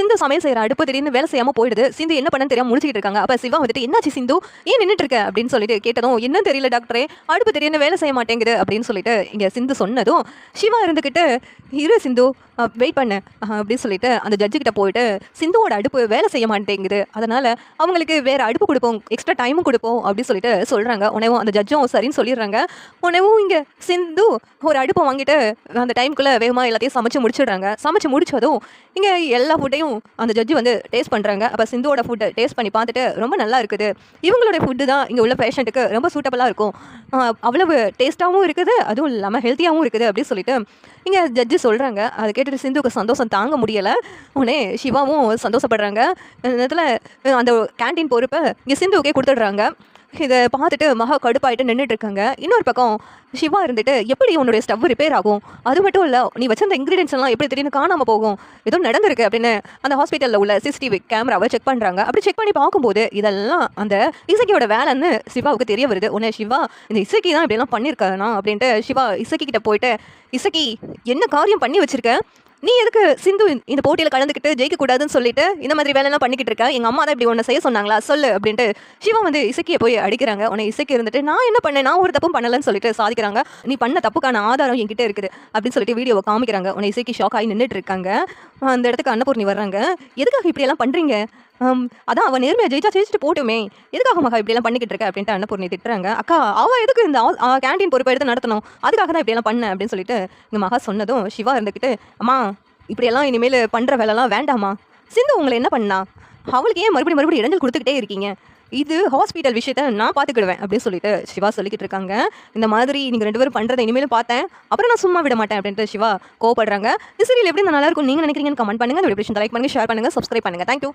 சிந்து சமையல் செய்கிற அடுப்பு திடீர்னு வேலை செய்யாமல் போயிடுது. சிந்து என்ன பண்ணன்னு தெரியாமல் முடிச்சுட்டு இருக்காங்க. அப்போ சிவா வந்துட்டு என்னாச்சு சிந்து, ஏன் நின்றுட்டு இருக்க அப்படின்னு சொல்லிட்டு கேட்டதும், என்ன தெரியல டாக்டரே, அடுப்பு திடீர்னு வேலை செய்ய மாட்டேங்குது அப்படின்னு சொல்லிட்டு இங்கே சிந்து சொன்னதும், சிவா இருந்துக்கிட்டு இரு சிந்து வெயிட் பண்ணு அப்படின்னு சொல்லிட்டு அந்த ஜட்ஜு கிட்ட போயிட்டு, சிந்துவோட அடுப்பு வேலை செய்ய மாட்டேங்குது, அதனால அவங்களுக்கு வேற அடுப்பு கொடுப்போம், எக்ஸ்ட்ரா டைமும் கொடுப்போம் அப்படின்னு சொல்லிட்டு சொல்றாங்க. உடனேவும் அந்த ஜட்ஜும் சரின்னு சொல்லிடுறாங்க. உடனேவும் இங்கே சிந்து ஒரு அடுப்பை வாங்கிட்டு அந்த டைமுக்குள்ளே வேகமாக எல்லாத்தையும் சமைச்சு முடிச்சிடுறாங்க. சமைச்சு முடிச்சதும் இங்கே எல்லா ஃபுட்டையும் அந்த ஜட்ஜு வந்து டேஸ்ட் பண்ணுறாங்க. அப்போ சிந்துவோட ஃபுட்டை டேஸ்ட் பண்ணி பார்த்துட்டு ரொம்ப நல்லா இருக்குது, இவங்களுடைய ஃபுட்டு தான் இங்கே உள்ள பேஷண்ட்டுக்கு ரொம்ப சூட்டபுளாக இருக்கும், அவ்வளவு டேஸ்ட்டாகவும் இருக்குது, அதுவும் இல்லாமல் ஹெல்த்தியாகவும் இருக்குது அப்படின்னு சொல்லிட்டு இங்கே ஜட்ஜு சொல்கிறாங்க. அதை கேட்டுட்டு சிந்துவுக்கு சந்தோஷம் தாங்க முடியலை. உடனே சிவாவும் சந்தோஷப்படுறாங்க. இந்த நேரத்தில் அந்த கேன்டீன் பொறுப்பை இங்கே சிந்துவுக்கே கொடுத்துட்றாங்க. இதை பார்த்துட்டு மகா கடுப்பாயிட்டு நின்றுட்டு இருக்காங்க. இன்னொரு பக்கம் சிவா இருந்துட்டு, எப்படி உன்னுடைய ஸ்டவ் ரிப்பேர் ஆகும், அது மட்டும் இல்லை நீ வச்சிருந்த இன்க்ரீடியன்ஸ் எல்லாம் எப்படி திடீர்னு காணாமல் போகும், ஏதோ நடந்திருக்கு அப்படின்னு அந்த ஹாஸ்பிட்டலில் உள்ள சிசிடிவி கேமராவை செக் பண்ணுறாங்க. அப்படி செக் பண்ணி பார்க்கும்போது இதெல்லாம் அந்த இசக்கியோட வேலைன்னு சிவாவுக்கு தெரிய வருது. உடனே சிவா, இந்த இசக்கி தான் இப்படியெல்லாம் பண்ணியிருக்கானா அப்படின்ட்டு சிவா இசக்கி கிட்ட போயிட்டு, இசக்கி என்ன காரியம் பண்ணி வச்சிருக்க, நீ எதுக்கு சிந்து இந்த போட்டியில் கலந்துக்கிட்டு ஜெயிக்கக்கூடாதுன்னு சொல்லிட்டு இந்த மாதிரி வேலையெல்லாம் பண்ணிக்கிட்டு இருக்க, எங்கள் அம்மா தான் இப்படி ஒன்று செய்ய சொன்னாங்களா சொல்லு அப்படின்ட்டு சிவா வந்து இசக்கியை போய் அடிக்கிறாங்க. உன்னை இசக்கி இருந்துட்டு, நான் என்ன பண்ணேன், நான் ஒரு தப்பும் பண்ணலன்னு சொல்லிட்டு சாதிக்கிறாங்க. நீ பண்ண தப்புக்கான ஆதாரம் என்கிட்ட இருக்குது அப்படின்னு சொல்லிட்டு வீடியோவை காமிக்கிறாங்க. உன்னை இசக்கி ஷாக் ஆகி நின்றுட்டு இருக்காங்க. அந்த இடத்துக்கு அன்னபூர்ணி வர்றாங்க. எதுக்காக இப்படியெல்லாம் பண்ணுறீங்க, அதான் அவன் நேர்மையாக ஜெயிச்சுட்டு போட்டுமே, எதுக்காக மகா இப்படியெல்லாம் பண்ணிக்கிட்டு இருக்க அப்படின்ட்டு அன்னபூர்ணி திட்டுறாங்க. அக்கா அவள் எதுக்கு இந்த கேன்டீன் பொறுப்பை எடுத்து நடத்தணும், அதுக்காக தான் இப்படியெல்லாம் பண்ண அப்படின்னு சொல்லிட்டு இந்த மகா சொன்னதும் சிவா இருந்துக்கிட்டு, அம்மா இப்படியெல்லாம் இனிமேல் பண்ணுற வேலைலாம் வேண்டாமா, சிந்து உங்களை என்ன பண்ணா, அவளுக்கு ஏன் மறுபடியும் இடைஞ்சல் கொடுத்துக்கிட்டே இருக்கீங்க, இது ஹாஸ்பிட்டல் விஷயத்த நான் பார்த்துக்கிடுவேன் அப்படின்னு சொல்லிட்டு சிவா சொல்லிக்கிட்டு இருக்காங்க. இந்த மாதிரி நீங்கள் 2 பேரும் பண்ணுறதை இனிமேலும் பார்த்தேன், அப்புறம் நான் சும்மா விட மாட்டேன் அப்படின்ட்டு சிவா கோவப்படுறாங்க. இந்த சீரியல் எப்படி நல்லா இருக்கும் நீங்கள் நினைக்கிறீங்கன்னு கமெண்ட் பண்ணுங்கள். இந்த வீடியோ லைக் பண்ணுங்கள், ஷேர் பண்ணுங்கள், சப்ஸ்கிரைப் பண்ணுங்கள். தேங்க்யூ.